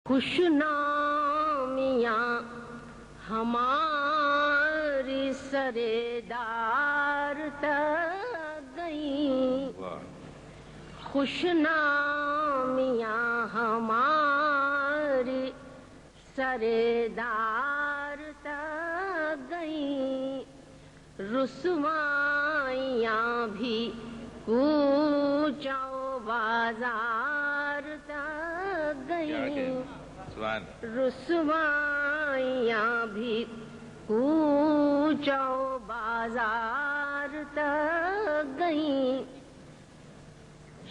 خوش نامیاں ہماری سردار تک گئیں، خوش نامیاں ہماری سردار تک گئیں، رسوائیاں بھی کوچہ و بازار تک گئیں، رسوائیاں بھی کوچہ و بازار تک گئیں۔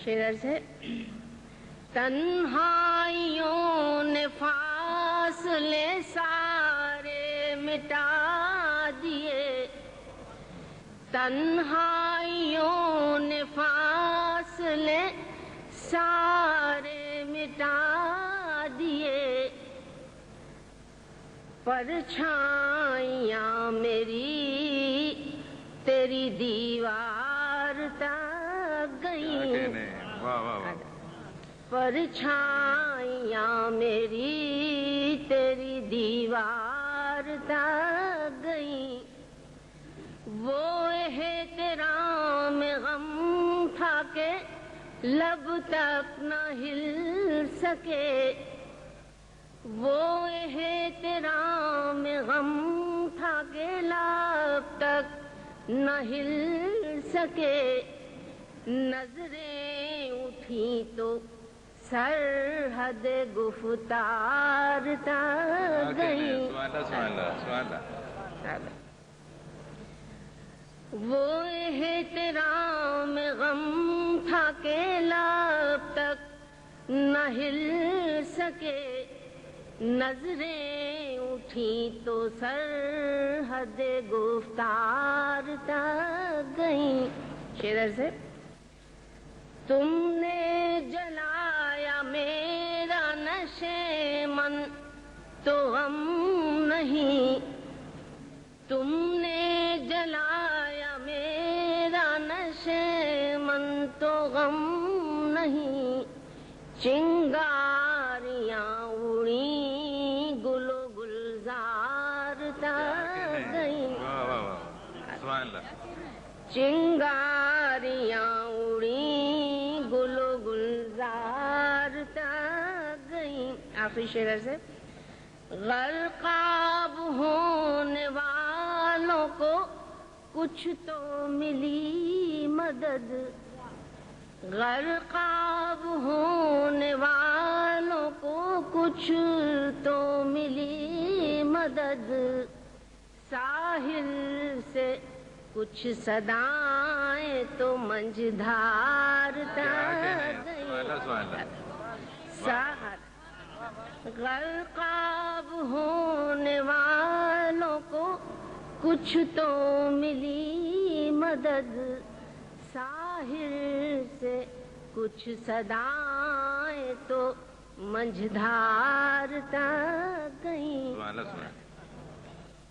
شعر سے تنہائیوں نے فاصلے سارے مٹا دیے، تنہائیوں نے فاصلے سارے مٹا دیے، پرچھائیاں میری تیری دیوار تک گئیں، پرچھائیاں میری تیری دیوار تک گئیں، وہ احترام غم تھا کہ لب تک نہ ہل سکے، وہ احترام غم تھا کہ لب تک نہ ہل سکے، نظریں اٹھیں تو سرحد گفتار تک گئیں، وہ احترام غم تھا کہ لب تک نہ ہل سکے، نظریں اٹھیں تو سرحد گفتار تک گئیں۔ شعر سے تم نے جلایا میرا نشے من تو غم نہیں، تم نے جلایا میرا نشے من تو غم نہیں، چنگاریاں اڑیں گل و گلزار تک گئیں، چنگاریاں اڑیں گل و گلزار تک گئیں۔ آخری شعر سے غرقاب ہونے والوں کو کچھ تو ملی مدد، غرقاب ہونے والوں کو کچھ تو ملی مدد، ساحل سے کچھ صدائیں تو منجھدار تک گئیں، غرقاب ہونے والوں کو کچھ تو ملی مدد، ساحل سے کچھ صدائیں تو منجھدار تک گئیں۔